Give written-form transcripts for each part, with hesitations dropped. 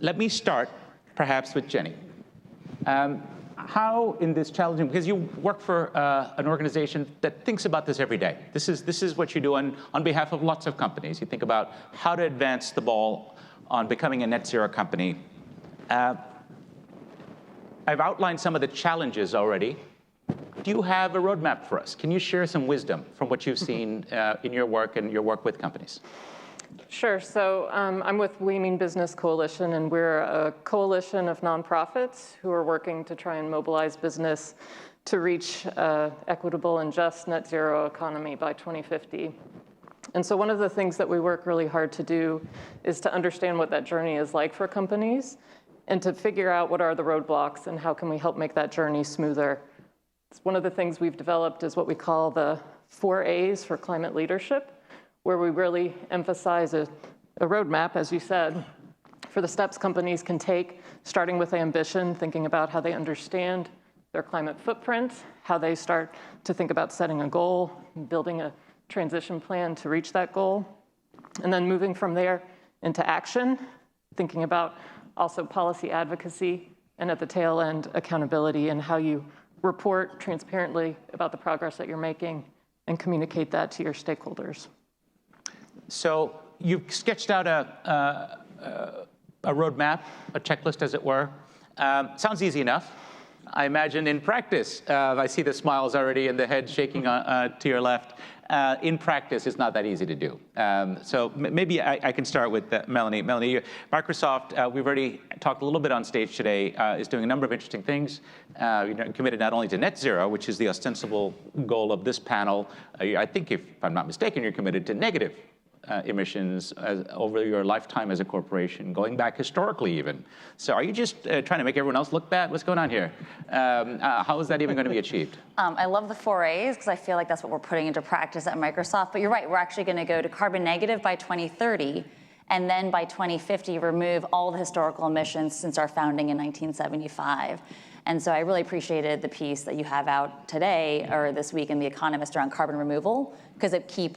Let me start, perhaps, with Jenny. How, in this challenging, because you work for an organization that thinks about this every day. This is what you do on behalf of lots of companies. You think about how to advance the ball on becoming a net zero company. I've outlined some of the challenges already. Do you have a roadmap for us? Can you share some wisdom from what you've seen in your work and your work with companies? Sure. So I'm with We Mean Business Coalition, and we're a coalition of nonprofits who are working to try and mobilize business to reach equitable and just net zero economy by 2050. And so one of the things that we work really hard to do is to understand what that journey is like for companies and to figure out what are the roadblocks and how can we help make that journey smoother. One of the things we've developed is what we call the 4 A's for climate leadership, where we really emphasize a roadmap, as you said, for the steps companies can take, starting with ambition, thinking about how they understand their climate footprint, how they start to think about setting a goal, building a transition plan to reach that goal, and then moving from there into action, thinking about also policy advocacy, and at the tail end, accountability and how you report transparently about the progress that you're making and communicate that to your stakeholders. So you've sketched out a roadmap, a checklist, as it were. Sounds easy enough. I imagine in practice, I see the smiles already and the head shaking to your left. In practice, it's not that easy to do. So maybe I can start with Melanie. Melanie, Microsoft, we've already talked a little bit on stage today, is doing a number of interesting things. You're committed not only to net zero, which is the ostensible goal of this panel. I think, if I'm not mistaken, you're committed to negative emissions over your lifetime as a corporation, going back historically even. So are you just trying to make everyone else look bad? What's going on here? How is that even going to be achieved? I love the 4 A's because I feel like that's what we're putting into practice at Microsoft. But you're right, we're actually going to go to carbon negative by 2030. And then by 2050, remove all the historical emissions since our founding in 1975. And so I really appreciated the piece that you have out today or this week in The Economist around carbon removal, because a key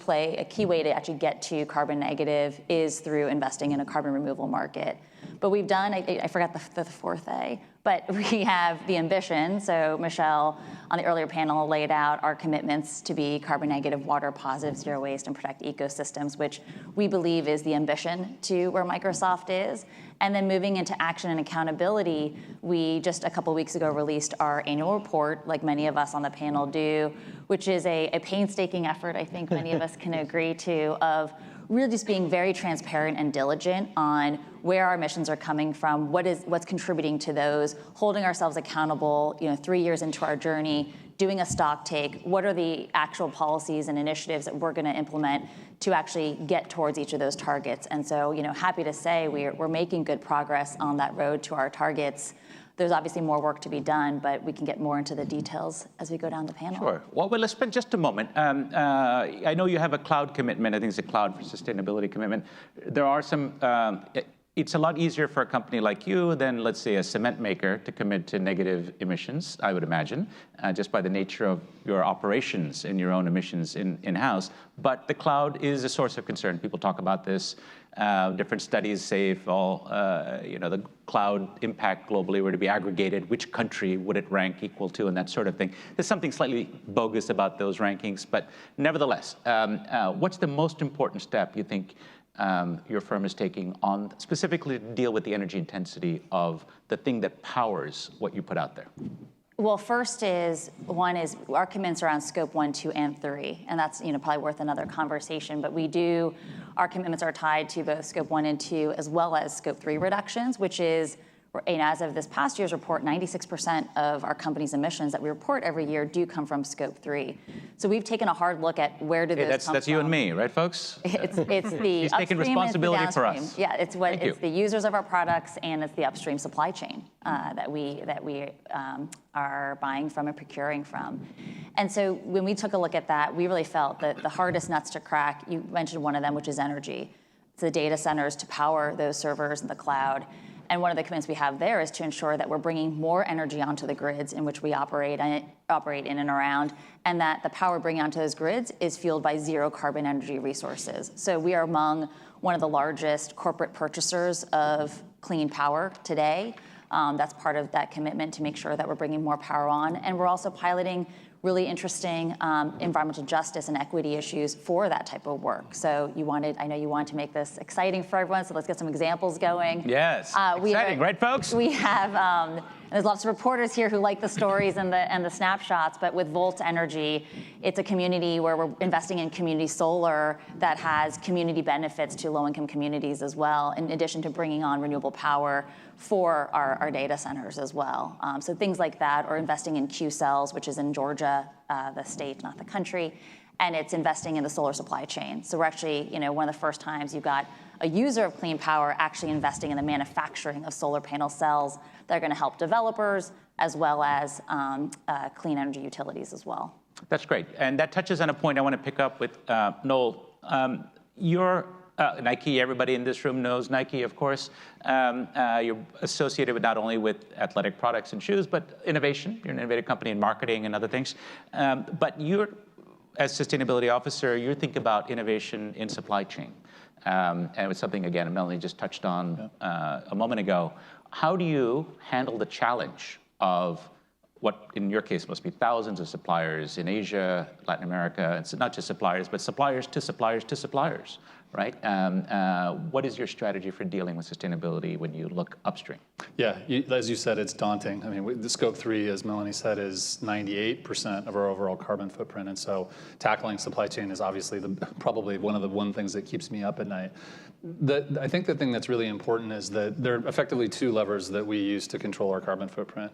way to actually get to carbon negative is through investing in a carbon removal market. But we've done, I forgot the 4th A, but we have the ambition. So Michelle on the earlier panel laid out our commitments to be carbon negative, water positive, zero waste, and protect ecosystems, which we believe is the ambition to where Microsoft is. And then moving into action and accountability, we just a couple weeks ago released our annual report, like many of us on the panel do, which is a painstaking effort, I think many of us can agree to, of really just being very transparent and diligent on where our emissions are coming from, what's contributing to those, holding ourselves accountable, 3 years into our journey, doing a stock take, what are the actual policies and initiatives that we're going to implement to actually get towards each of those targets. And so, happy to say we're making good progress on that road to our targets. There's obviously more work to be done, but we can get more into the details as we go down the panel. Sure. Well, let's spend just a moment. I know you have a cloud commitment. I think it's a cloud for sustainability commitment. There are some, it's a lot easier for a company like you than, let's say, a cement maker to commit to negative emissions, I would imagine, just by the nature of your operations and your own emissions in-house. But the cloud is a source of concern. People talk about this. Different studies say if all, the cloud impact globally were to be aggregated, which country would it rank equal to, and that sort of thing. There's something slightly bogus about those rankings, but nevertheless, what's the most important step you think your firm is taking on specifically to deal with the energy intensity of the thing that powers what you put out there? Well, one is our commitments around scope 1, 2, and 3, and that's probably worth another conversation. But our commitments are tied to both scope 1 and 2 as well as scope 3 reductions, which is, as of this past year's report, 96% of our company's emissions that we report every year do come from scope 3. So we've taken a hard look at where do those come from. That's you and me, right, folks? It's the He's taking responsibility for us. Yeah, it's the users of our products and it's the upstream supply chain that we are buying from and procuring from. And so when we took a look at that, we really felt that the hardest nuts to crack, you mentioned one of them, which is energy. It's the data centers to power those servers in the cloud. And one of the commitments we have there is to ensure that we're bringing more energy onto the grids in which we operate in and around, and that the power bringing onto those grids is fueled by zero carbon energy resources. So we are among one of the largest corporate purchasers of clean power today. That's part of that commitment to make sure that we're bringing more power on. And we're also piloting really interesting environmental justice and equity issues for that type of work. So I know you wanted to make this exciting for everyone, so let's get some examples going. Yes, exciting, right, folks? We have, there's lots of reporters here who like the stories and the snapshots, but with Volt Energy, it's a community where we're investing in community solar that has community benefits to low-income communities as well, in addition to bringing on renewable power for our data centers as well. So things like that, or investing in Q-Cells, which is in Georgia, the state, not the country, and it's investing in the solar supply chain. So we're actually, one of the first times you've got a user of clean power actually investing in the manufacturing of solar panel cells that are going to help developers as well as clean energy utilities as well. That's great. And that touches on a point I want to pick up with Noel. You're Nike, everybody in this room knows Nike, of course. You're associated with not only with athletic products and shoes, but innovation. You're an innovative company in marketing and other things. But you're, as sustainability officer, you think about innovation in supply chain. And it was something, again, Melanie just touched on a moment ago. How do you handle the challenge of what, in your case, must be thousands of suppliers in Asia, Latin America? It's not just suppliers, but suppliers to suppliers to suppliers, right? What is your strategy for dealing with sustainability when you look upstream? Yeah, as you said, it's daunting. I mean, the Scope 3, as Melanie said, is 98% of our overall carbon footprint. And so tackling supply chain is obviously probably one of the things that keeps me up at night. I think the thing that's really important is that there are effectively two levers that we use to control our carbon footprint.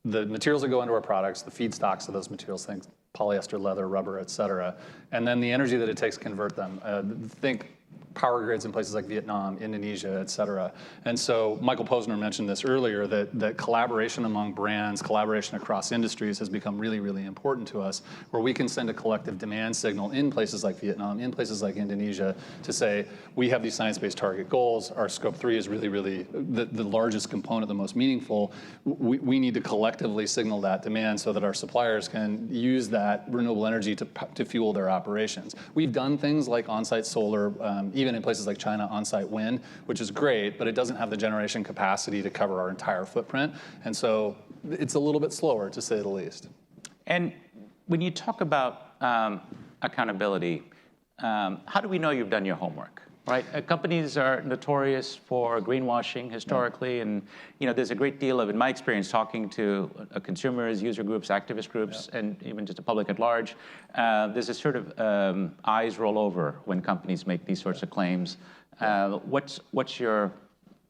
The materials that go into our products, the feedstocks of those materials, things polyester, leather, rubber, et cetera, and then the energy that it takes to convert them. Think power grids in places like Vietnam, Indonesia, et cetera. And so Michael Posner mentioned this earlier, that collaboration among brands, collaboration across industries has become really, really important to us, where we can send a collective demand signal in places like Vietnam, in places like Indonesia, to say, we have these science-based target goals. Our Scope 3 is really, really the largest component, the most meaningful. We need to collectively signal that demand so that our suppliers can use that renewable energy to fuel their operations. We've done things like on-site solar, even in places like China, on-site wind, which is great, but it doesn't have the generation capacity to cover our entire footprint. And so it's a little bit slower, to say the least. And when you talk about accountability, how do we know you've done your homework? Right, companies are notorious for greenwashing historically, and there's a great deal of, in my experience, talking to consumers, user groups, activist groups, and even just the public at large. There's a sort of eyes roll over when companies make these sorts of claims. What's your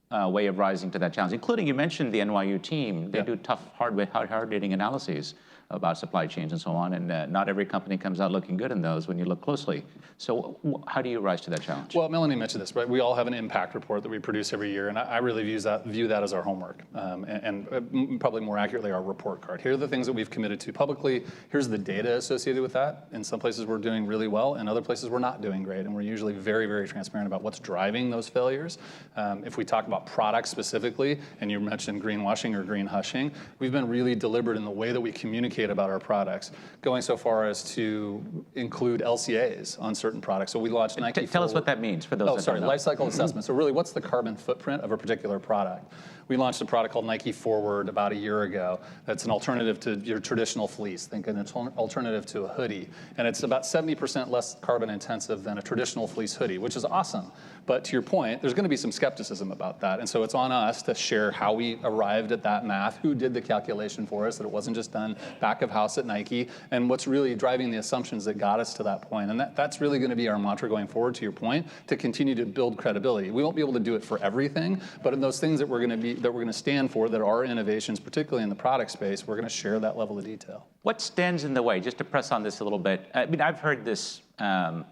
way of rising to that challenge? Including, you mentioned the NYU team. They do tough, hard-hitting analyses about supply chains and so on, and not every company comes out looking good in those when you look closely. So how do you rise to that challenge? Well, Melanie mentioned this, right? We all have an impact report that we produce every year, and I really view that as our homework, and probably more accurately, our report card. Here are the things that we've committed to publicly. Here's the data associated with that. In some places, we're doing really well. In other places, we're not doing great, and we're usually very, very transparent about what's driving those failures. If we talk about products specifically, and you mentioned greenwashing or green hushing, we've been really deliberate in the way that we communicate about our products, going so far as to include LCAs on certain products. So we launched Nike Tell us what that means for those that don't know. Life cycle assessment. So really, what's the carbon footprint of a particular product? We launched a product called Nike Forward about a year ago. That's an alternative to your traditional fleece. Think an alternative to a hoodie. And it's about 70% less carbon intensive than a traditional fleece hoodie, which is awesome. But to your point, there's going to be some skepticism about that. And so it's on us to share how we arrived at that math, who did the calculation for us, that it wasn't just done back of house at Nike, and what's really driving the assumptions that got us to that point. And that's really going to be our mantra going forward, to your point, to continue to build credibility. We won't be able to do it for everything, but in those things that we're going to stand for, that are innovations, particularly in the product space, we're going to share that level of detail. What stands in the way, just to press on this a little bit? I mean, I've heard this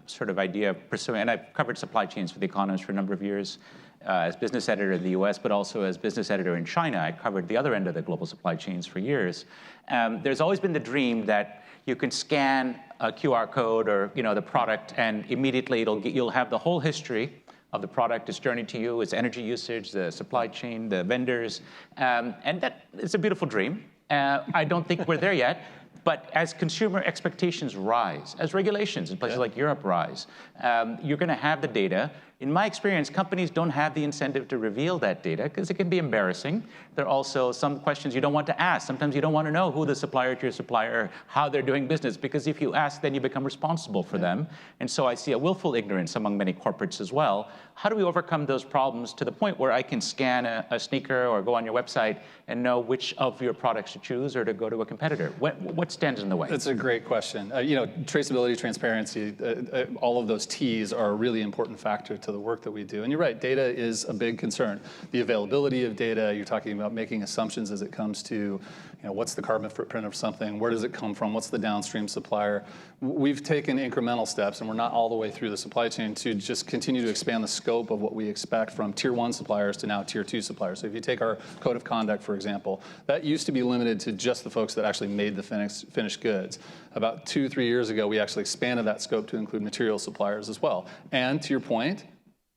sort of idea of pursuing, and I've covered supply chains for The Economist for a number of years as business editor in the US, but also as business editor in China. I covered the other end of the global supply chains for years. There's always been the dream that you can scan a QR code or the product, and immediately you'll have the whole history of the product, its journey to you, its energy usage, the supply chain, the vendors, and that is a beautiful dream. I don't think we're there yet. But as consumer expectations rise, as regulations in places like Europe rise, you're going to have the data. In my experience, companies don't have the incentive to reveal that data because it can be embarrassing. There are also some questions you don't want to ask. Sometimes you don't want to know who the supplier to your supplier, how they're doing business, because if you ask, then you become responsible for them. And so I see a willful ignorance among many corporates as well. How do we overcome those problems to the point where I can scan a sneaker or go on your website and know which of your products to choose or to go to a competitor? What stands in the way? That's a great question. Traceability, transparency, all of those T's are a really important factor to the work that we do. And you're right, data is a big concern. The availability of data, you're talking about making assumptions as it comes to, what's the carbon footprint of something, where does it come from, what's the downstream supplier. We've taken incremental steps, and we're not all the way through the supply chain, to just continue to expand the scope of what we expect from tier 1 suppliers to now tier 2 suppliers. So if you take our code of conduct, for example, that used to be limited to just the folks that actually made the finished goods. About 2-3 years ago, we actually expanded that scope to include material suppliers as well. And to your point,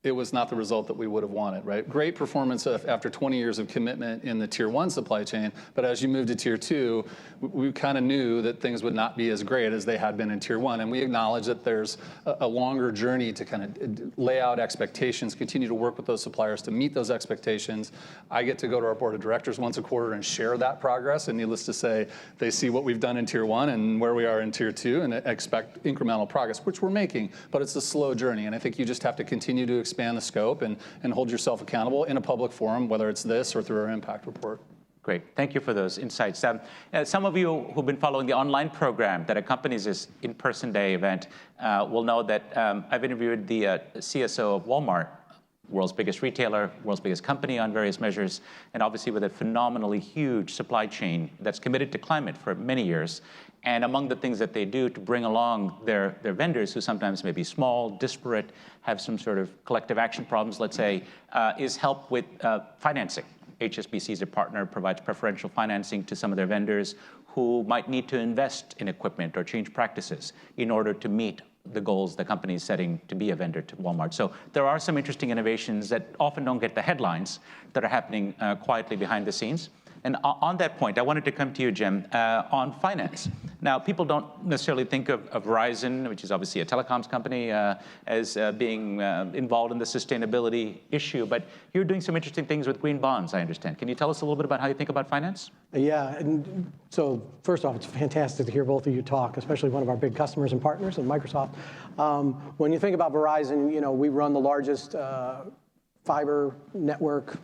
it was not the result that we would have wanted, right? Great performance after 20 years of commitment in the tier 1 supply chain, but as you move to tier 2, we kind of knew that things would not be as great as they had been in tier 1, and we acknowledge that there's a longer journey to kind of lay out expectations, continue to work with those suppliers to meet those expectations. I get to go to our board of directors once a quarter and share that progress, and needless to say, they see what we've done in tier 1 and where we are in tier 2 and expect incremental progress, which we're making, but it's a slow journey, and I think you just have to continue to expand the scope and hold yourself accountable in a public forum, whether it's this or through our impact report. Great. Thank you for those insights. Some of you who've been following the online program that accompanies this in-person day event will know that I've interviewed the CSO of Walmart, world's biggest retailer, world's biggest company on various measures, and obviously with a phenomenally huge supply chain that's committed to climate for many years. And among the things that they do to bring along their vendors, who sometimes may be small, disparate, have some sort of collective action problems, let's say, is help with financing. HSBC is a partner, provides preferential financing to some of their vendors who might need to invest in equipment or change practices in order to meet the goals the company is setting to be a vendor to Walmart. So there are some interesting innovations that often don't get the headlines that are happening quietly behind the scenes. And on that point, I wanted to come to you, Jim, on finance. Now, people don't necessarily think of Verizon, which is obviously a telecoms company, as being involved in the sustainability issue, but you're doing some interesting things with green bonds, I understand. Can you tell us a little bit about how you think about finance? Yeah, and so first off, it's fantastic to hear both of you talk, especially one of our big customers and partners in Microsoft. When you think about Verizon, we run the largest fiber network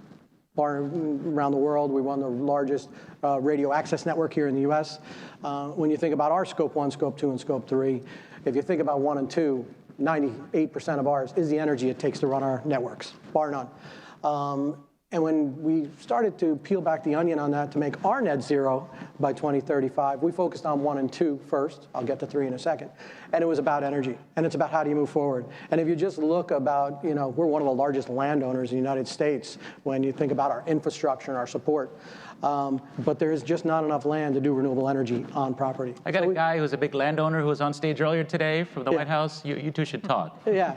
around the world. We run the largest radio access network here in the US. When you think about our scope 1, scope 2, and scope 3, if you think about 1 and 2, 98% of ours is the energy it takes to run our networks, bar none. And when we started to peel back the onion on that to make our net zero by 2035, we focused on 1 and 2 first. I'll get to 3 in a second. And it was about energy. And it's about how do you move forward. And if you just look about, we're one of the largest landowners in the United States when you think about our infrastructure and our support. But there's just not enough land to do renewable energy on property. I got a guy who's a big landowner who was on stage earlier today from the White House. You two should talk. Yeah.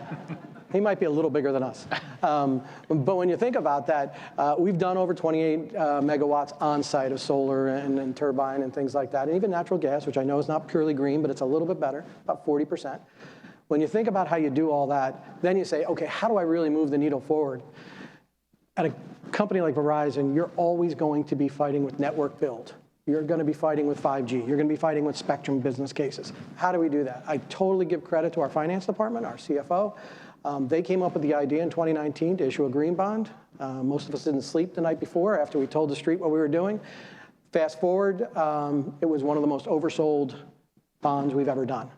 He might be a little bigger than us. But when you think about that, we've done over 28 megawatts on site of solar and turbine and things like that, and even natural gas, which I know is not purely green, but it's a little bit better, about 40%. When you think about how you do all that, then you say, okay, how do I really move the needle forward? At a company like Verizon, you're always going to be fighting with network build. You're going to be fighting with 5G. You're going to be fighting with spectrum business cases. How do we do that? I totally give credit to our finance department, our CFO. They came up with the idea in 2019 to issue a green bond. Most of us didn't sleep the night before after we told the street what we were doing. Fast forward, it was one of the most oversold bonds we've ever done.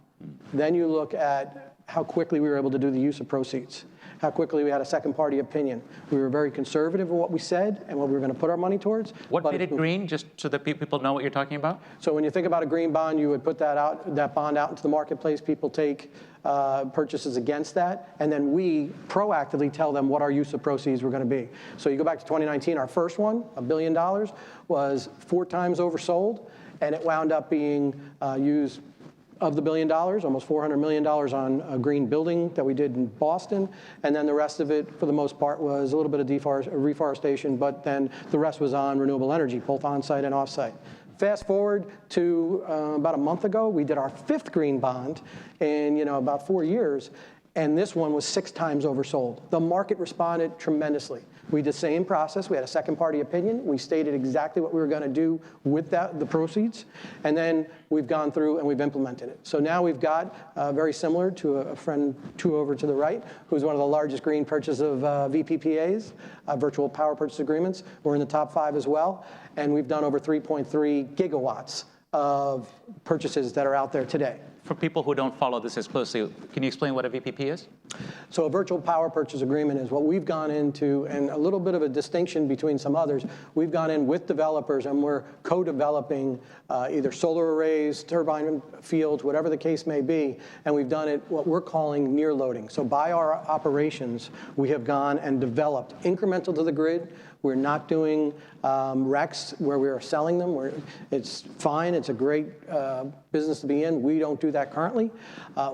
Then you look at how quickly we were able to do the use of proceeds, how quickly we had a second party opinion. We were very conservative in what we said and what we were going to put our money towards. What made it green, just so that people know what you're talking about? So when you think about a green bond, you would put that bond out into the marketplace. People take purchases against that, and then we proactively tell them what our use of proceeds were going to be. So you go back to 2019, our first one, $1 billion, was 4 times oversold, and it wound up being used of the $1 billion, almost $400 million on a green building that we did in Boston, and then the rest of it, for the most part, was a little bit of reforestation, but then the rest was on renewable energy, both on-site and off-site. Fast forward to about a month ago, we did our 5th green bond in about 4 years, And this one was 6 times oversold. The market responded tremendously. We did the same process. We had a second-party opinion. We stated exactly what we were going to do with the proceeds. And then we've gone through and we've implemented it. So now we've got, very similar to a friend 2 over to the right, who's one of the largest green purchasers of VPPAs, virtual power purchase agreements. We're in the top 5 as well. And we've done over 3.3 gigawatts of purchases that are out there today. For people who don't follow this as closely, can you explain what a VPP is? So a virtual power purchase agreement is what we've gone into, and a little bit of a distinction between some others. We've gone in with developers, and we're co-developing either solar arrays, turbine fields, whatever the case may be, and we've done it what we're calling near loading. So by our operations, we have gone and developed incremental to the grid. We're not doing RECs where we are selling them. It's fine. It's a great business to be in. We don't do that currently.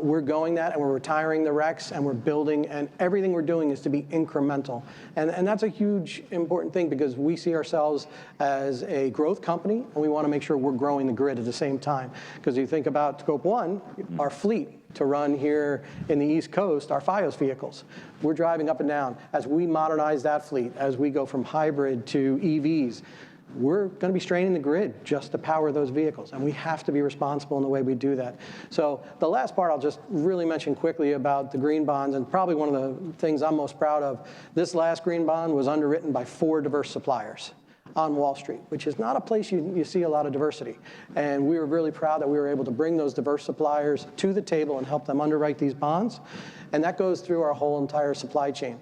We're going that, and we're retiring the RECs, and we're building, and everything we're doing is to be incremental. And that's a huge, important thing because we see ourselves as a growth company, and we want to make sure we're growing the grid at the same time. Because you think about Scope 1, our fleet to run here in the East Coast, our FiOS vehicles. We're driving up and down. As we modernize that fleet, as we go from hybrid to EVs, we're going to be straining the grid just to power those vehicles, and we have to be responsible in the way we do that. So the last part I'll just really mention quickly about the green bonds, and probably one of the things I'm most proud of, this last green bond was underwritten by 4 diverse suppliers on Wall Street, which is not a place you see a lot of diversity. And we were really proud that we were able to bring those diverse suppliers to the table and help them underwrite these bonds. And that goes through our whole entire supply chain.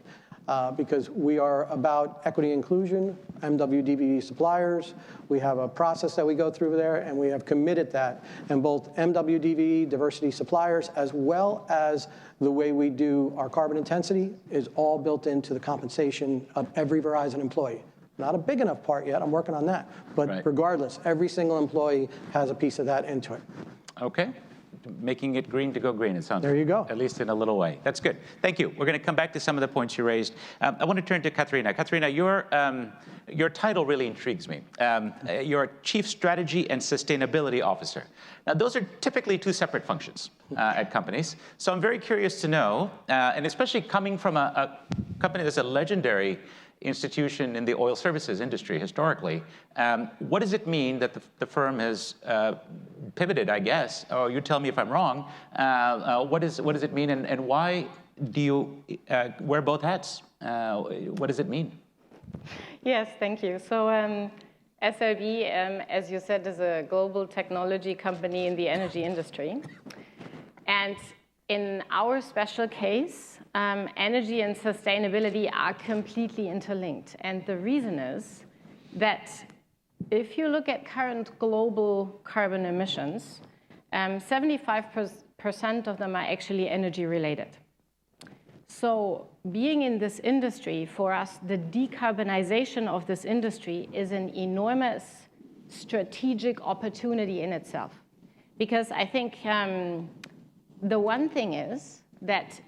Because we are about equity inclusion, MWDV suppliers. We have a process that we go through there, and we have committed that. And both MWDV, diversity suppliers, as well as the way we do our carbon intensity is all built into the compensation of every Verizon employee. Not a big enough part yet. I'm working on that. But regardless, every single employee has a piece of that into it. Okay. Making it green to go green, it sounds like. There you go. At least in a little way. That's good. Thank you. We're going to come back to some of the points you raised. I want to turn to Katharina. Katharina, your title really intrigues me. You're Chief Strategy and Sustainability Officer. Now, those are typically 2 separate functions at companies. So I'm very curious to know, and especially coming from a company that's a legendary institution in the oil services industry historically. What does it mean that the firm has pivoted, I guess, or you tell me if I'm wrong, what does it mean and why do you wear both hats? What does it mean? Yes, thank you. So SLB, as you said, is a global technology company in the energy industry. And in our special case, energy and sustainability are completely interlinked. And the reason is that if you look at current global carbon emissions, 75% of them are actually energy related. So being in this industry, for us, the decarbonization of this industry is an enormous strategic opportunity in itself. Because I think the one thing is that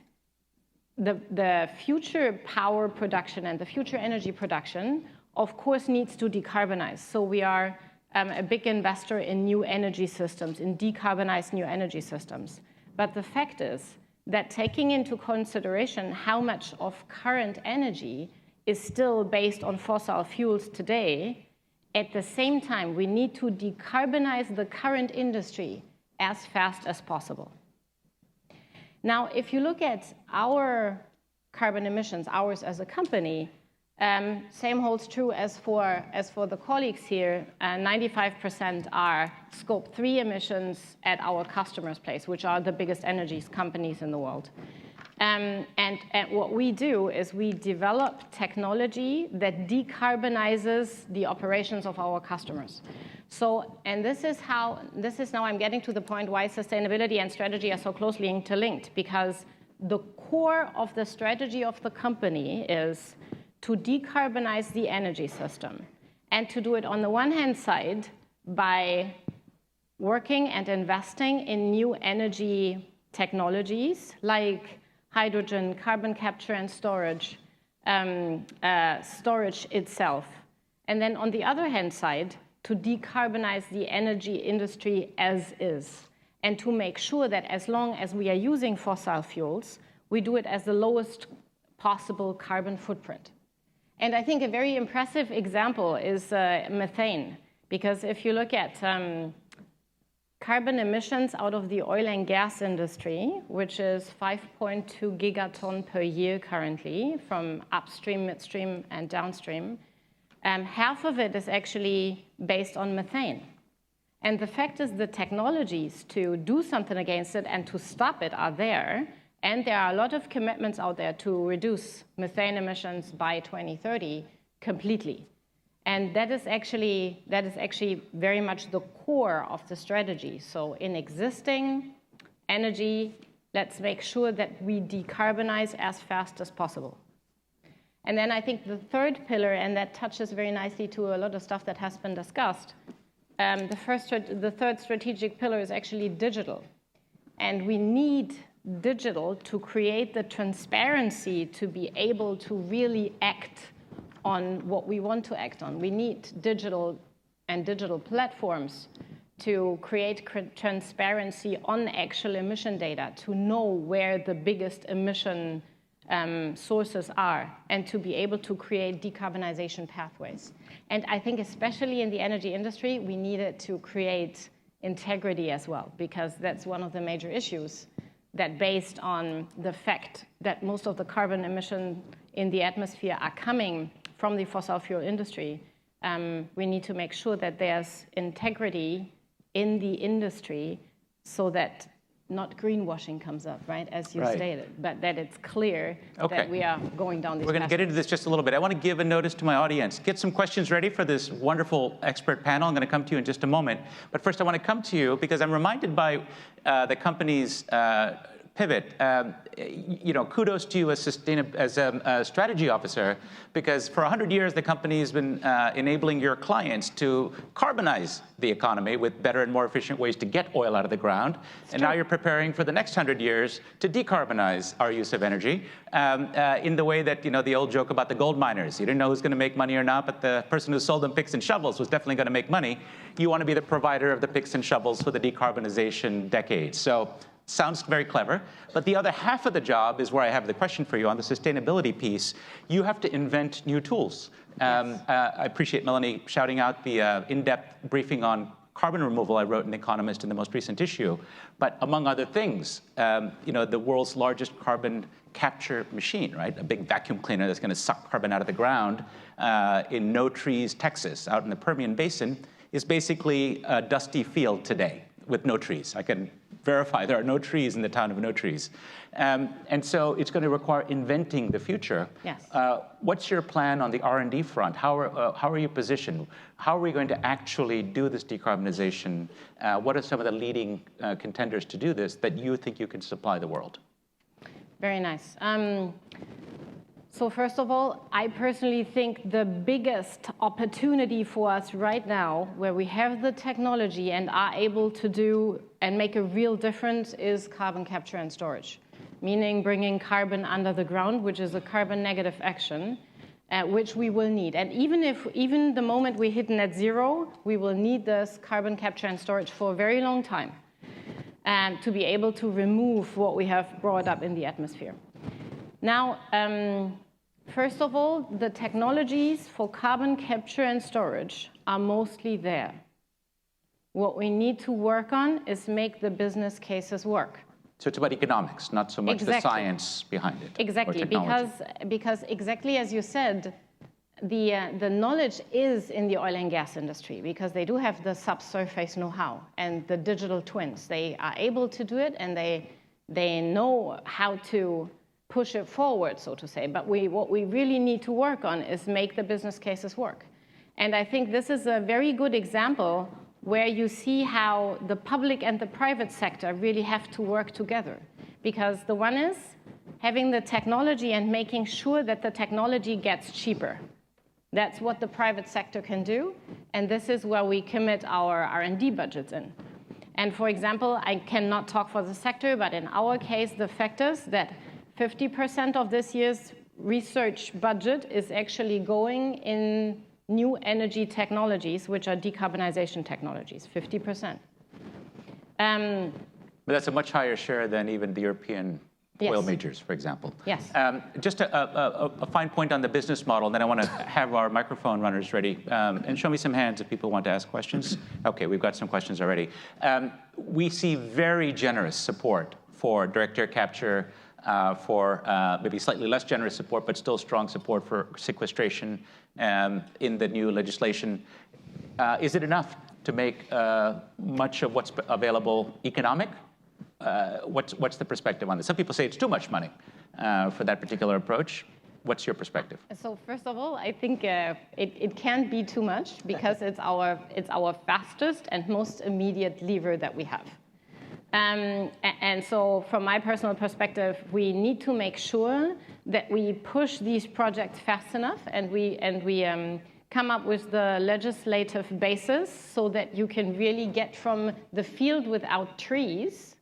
the future power production and the future energy production, of course, needs to decarbonize. So we are a big investor in new energy systems, in decarbonized new energy systems. But the fact is that taking into consideration how much of current energy is still based on fossil fuels today, at the same time, we need to decarbonize the current industry as fast as possible. Now, if you look at our carbon emissions, ours as a company, same holds true as for the colleagues here. 95% are Scope 3 emissions at our customers' place, which are the biggest energy companies in the world. And what we do is we develop technology that decarbonizes the operations of our customers. So, and this is now I'm getting to the point why sustainability and strategy are so closely interlinked, because the core of the strategy of the company is to decarbonize the energy system, and to do it on the one hand side by working and investing in new energy technologies like hydrogen, carbon capture and storage, storage itself. And then on the other hand side, to decarbonize the energy industry as is, and to make sure that as long as we are using fossil fuels, we do it as the lowest possible carbon footprint. And I think a very impressive example is methane, because if you look at carbon emissions out of the oil and gas industry, which is 5.2 gigaton per year currently from upstream, midstream, and downstream, half of it is actually based on methane. And the fact is the technologies to do something against it and to stop it are there. And there are a lot of commitments out there to reduce methane emissions by 2030 completely. And that is actually very much the core of the strategy. So in existing energy, let's make sure that we decarbonize as fast as possible. And then I think the third pillar, and that touches very nicely to a lot of stuff that has been discussed, the third strategic pillar is actually digital. And we need digital to create the transparency to be able to really act on what we want to act on. We need digital and digital platforms to create transparency on actual emission data, to know where the biggest emission sources are, and to be able to create decarbonization pathways. And I think especially in the energy industry, we needed to create integrity as well, because that's one of the major issues, that based on the fact that most of the carbon emissions in the atmosphere are coming from the fossil fuel industry, we need to make sure that there's integrity in the industry so that not greenwashing comes up, right, as you stated, but that it's clear that we are going down this path. We're going to get into this just a little bit. I want to give a notice to my audience. Get some questions ready for this wonderful expert panel. I'm going to come to you in just a moment. But first, I want to come to you because I'm reminded by the company's pivot. Kudos to you as a strategy officer, because for 100 years, the company has been enabling your clients to carbonize the economy with better and more efficient ways to get oil out of the ground. And now you're preparing for the next 100 years to decarbonize our use of energy in the way that, the old joke about the gold miners. You didn't know who's going to make money or not, but the person who sold them picks and shovels was definitely going to make money. You want to be the provider of the picks and shovels for the decarbonization decade. So sounds very clever, but the other half of the job is where I have the question for you on the sustainability piece. You have to invent new tools. I appreciate Melanie shouting out the in-depth briefing on carbon removal I wrote in The Economist in the most recent issue. But among other things, the world's largest carbon capture machine, right? A big vacuum cleaner that's going to suck carbon out of the ground in No Trees, Texas, out in the Permian Basin, is basically a dusty field today with no trees. I can verify there are no trees in the town of No Trees. And so it's going to require inventing the future. Yes. What's your plan on the R&D front? How are you positioned? How are we going to actually do this decarbonization? What are some of the leading contenders to do this that you think you can supply the world? Very nice. So first of all, I personally think the biggest opportunity for us right now, where we have the technology and are able to do and make a real difference, is carbon capture and storage, meaning bringing carbon under the ground, which is a carbon negative action, which we will need. And even the moment we hit net zero, we will need this carbon capture and storage for a very long time to be able to remove what we have brought up in the atmosphere. Now, first of all, the technologies for carbon capture and storage are mostly there. What we need to work on is make the business cases work. So it's about economics, not so much the science behind it. Exactly, because exactly as you said, the knowledge is in the oil and gas industry, because they do have the subsurface know-how and the digital twins. They are able to do it, and they know how to push it forward, so to say. But what we really need to work on is make the business cases work. And I think this is a very good example where you see how the public and the private sector really have to work together. Because the one is having the technology and making sure that the technology gets cheaper. That's what the private sector can do. And this is where we commit our R&D budgets in. And for example, I cannot talk for the sector, but in our case, the fact is that 50% of this year's research budget is actually going in new energy technologies, which are decarbonization technologies, 50%. But that's a much higher share than even the European oil Yes. majors, for example. Yes. Just a fine point on the business model, and then I want to have our microphone runners ready. And show me some hands if people want to ask questions. Okay, we've got some questions already. We see very generous support for direct air capture, for maybe slightly less generous support, but still strong support for sequestration in the new legislation. Is it enough to make much of what's available economic? What's the perspective on this? Some people say it's too much money for that particular approach. What's your perspective? So first of all, I think it can't be too much because it's our fastest and most immediate lever that we have. And so from my personal perspective, we need to make sure that we push these projects fast enough and we come up with the legislative basis so that you can really get from the field without trees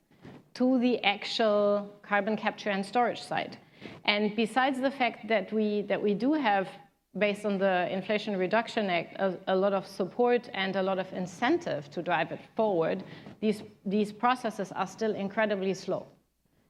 to the actual carbon capture and storage side. And besides the fact that we do have, based on the Inflation Reduction Act, a lot of support and a lot of incentive to drive it forward, these processes are still incredibly slow.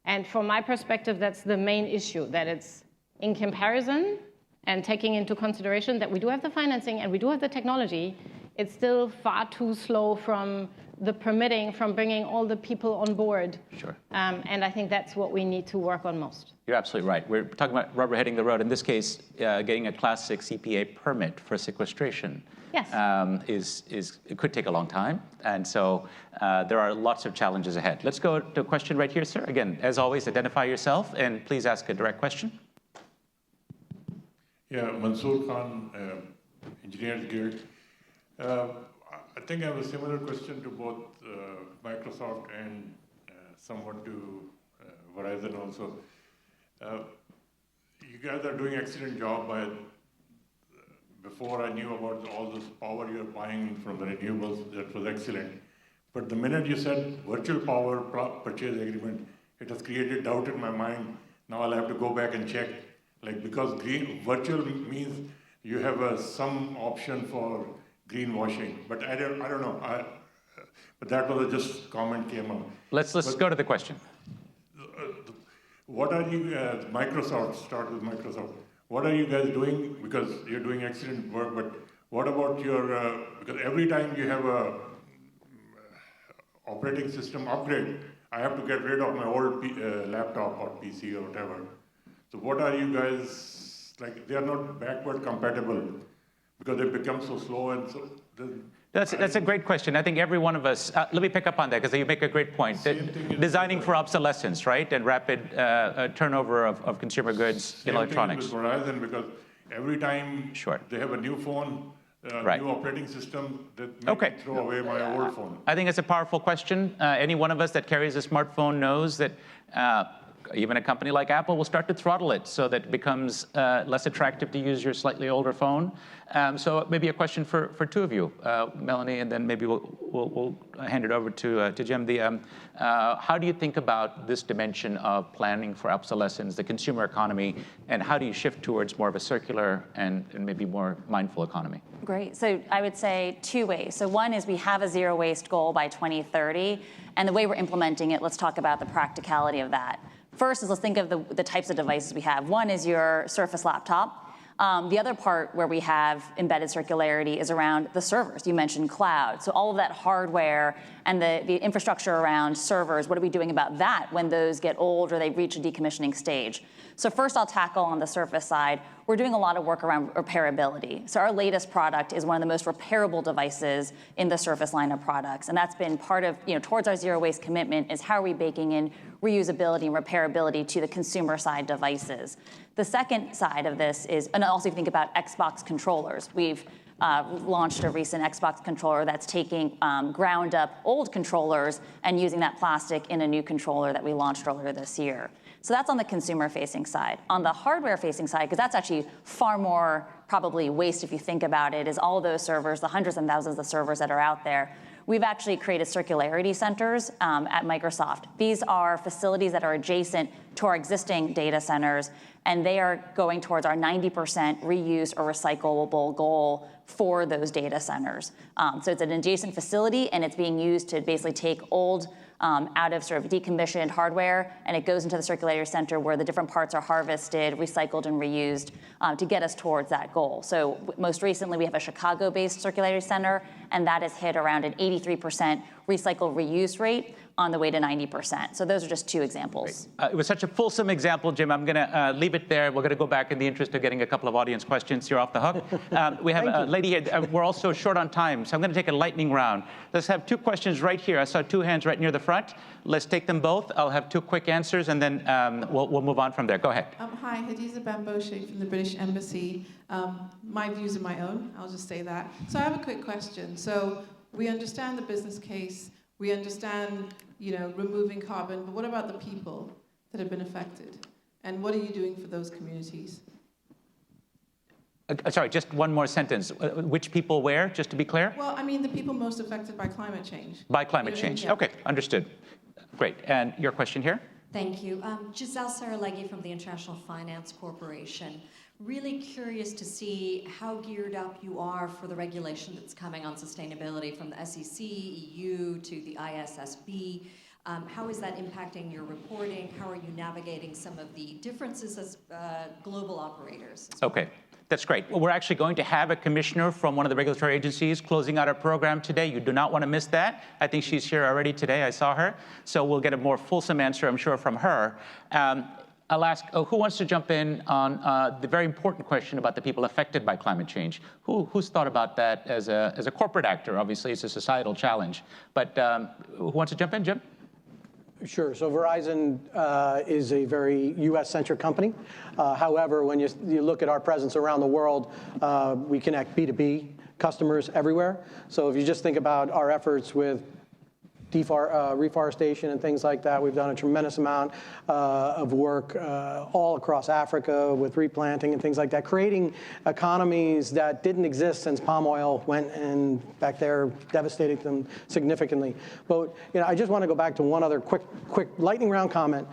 And from my perspective, that's the main issue, that it's in comparison and taking into consideration that we do have the financing and we do have the technology, it's still far too slow from the permitting, from bringing all the people on board. Sure. And I think that's what we need to work on most. You're absolutely right. We're talking about rubber hitting the road. In this case, getting a Class 6 EPA permit for sequestration Yes. it could take a long time. And so there are lots of challenges ahead. Let's go to a question right here, sir. Again, as always, identify yourself and please ask a direct question. Yeah, Mansoor Khan, Engineers Guild. I think I have a similar question to both Microsoft and somewhat to Verizon also. You guys are doing an excellent job by, before I knew about all this power you're buying from the renewables, that was excellent. But the minute you said virtual power purchase agreement, it has created doubt in my mind. Now I'll have to go back and check, like, because virtual means you have some option for greenwashing, but I don't know. But that was just comment came up. Let's go to the question. What are you, Microsoft, start with Microsoft. What are you guys doing? Because you're doing excellent work, but what about your, because every time you have a operating system upgrade, I have to get rid of my old laptop or PC or whatever. So what are you guys, like, they are not backward compatible because they become so slow and so. That's a great question. I think every one of us, let me pick up on that because you make a great point. Designing for obsolescence, right? And rapid turnover of consumer goods in electronics. Same thing with Verizon, because every time they have a new phone, new operating system, that make me throw away my old phone. I think it's a powerful question. Any one of us that carries a smartphone knows that even a company like Apple will start to throttle it so that it becomes less attractive to use your slightly older phone. So maybe a question for two of you, Melanie, and then maybe we'll hand it over to Jim. How do you think about this dimension of planning for obsolescence, the consumer economy, and how do you shift towards more of a circular and maybe more mindful economy? Great. So I would say two ways. So one is we have a zero waste goal by 2030, and the way we're implementing it, let's talk about the practicality of that. First is let's think of the types of devices we have. One is your Surface laptop. The other part where we have embedded circularity is around the servers. You mentioned cloud. So all of that hardware and the infrastructure around servers, what are we doing about that when those get old or they reach a decommissioning stage? So first I'll tackle on the Surface side. We're doing a lot of work around repairability. So our latest product is one of the most repairable devices in the Surface line of products. And that's been part of, towards our zero waste commitment is how are we baking in reusability and repairability to the consumer side devices. The second side of this is, and also if you think about Xbox controllers, we've launched a recent Xbox controller that's taking ground up old controllers and using that plastic in a new controller that we launched earlier this year. So that's on the consumer-facing side. On the hardware-facing side, because that's actually far more probably waste if you think about it, is all those servers, the hundreds and thousands of servers that are out there. We've actually created circularity centers at Microsoft. These are facilities that are adjacent to our existing data centers, and they are going towards our 90% reused or recyclable goal for those data centers. So it's an adjacent facility, and it's being used to basically take old out of sort of decommissioned hardware, and it goes into the circulatory center where the different parts are harvested, recycled, and reused to get us towards that goal. So most recently, we have a Chicago-based circulatory center, and that has hit around an 83% recycle reuse rate on the way to 90%. So those are just two examples. It was such a fulsome example, Jim. I'm going to leave it there. We're going to go back in the interest of getting a couple of audience questions. You're off the hook. We have a lady here. We're also short on time, so I'm going to take a lightning round. Let's have two questions right here. I saw two hands right near the front. Let's take them both. I'll have two quick answers, and then we'll move on from there. Go ahead. Hi, Hadiza Bamboshe from the British Embassy. My views are my own. I'll just say that. So I have a quick question. So we understand the business case. We understand, removing carbon, but what about the people that have been affected? And what are you doing for those communities? Sorry, just one more sentence. Which people where, just to be clear? Well, I mean the people most affected by climate change. By climate change. Yeah. Okay, understood. Great. And your question here? Thank you. Giselle Saraleghi from the International Finance Corporation. Really curious to see how geared up you are for the regulation that's coming on sustainability from the SEC, EU to the ISSB. How is that impacting your reporting? How are you navigating some of the differences as global operators? Okay. That's great. Well, we're actually going to have a commissioner from one of the regulatory agencies closing out our program today. You do not want to miss that. I think she's here already today. I saw her. So we'll get a more fulsome answer, I'm sure, from her. I'll ask, who wants to jump in on the very important question about the people affected by climate change? Who's thought about that as a corporate actor? Obviously, it's a societal challenge. But who wants to jump in, Jim? Sure. So Verizon is a very U.S.-centric company. However, when you look at our presence around the world, we connect B2B customers everywhere. So if you just think about our efforts with reforestation and things like that, we've done a tremendous amount of work all across Africa with replanting and things like that, creating economies that didn't exist since palm oil went and back there devastated them significantly. But I just want to go back to one other quick lightning round comment.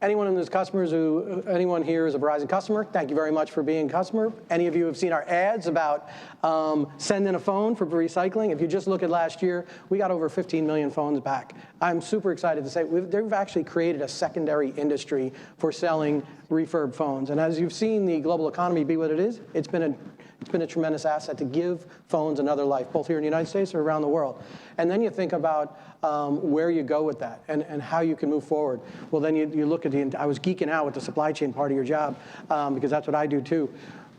Anyone in those customers anyone here is a Verizon customer, thank you very much for being a customer. Any of you have seen our ads about send in a phone for recycling? If you just look at last year, we got over 15 million phones back. I'm super excited to say they've actually created a secondary industry for selling refurb phones. And as you've seen the global economy be what it is, it's been a tremendous asset to give phones another life, both here in the United States or around the world. And then you think about where you go with that and how you can move forward. Well, then you look at I was geeking out with the supply chain part of your job because that's what I do too.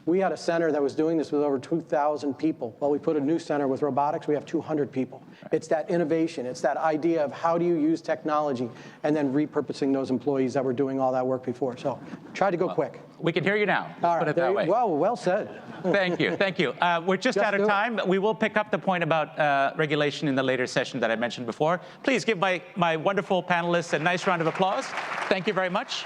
We had a center that was doing this with over 2,000 people. Well, we put a new center with robotics. We have 200 people. It's that innovation. It's that idea of how do you use technology and then repurposing those employees that were doing all that work before. So try to go quick. We can hear you now. All right, put it that way. Well said. Thank you. Thank you. We're just out of time. We will pick up the point about regulation in the later session that I mentioned before. Please give my wonderful panelists a nice round of applause. Thank you very much.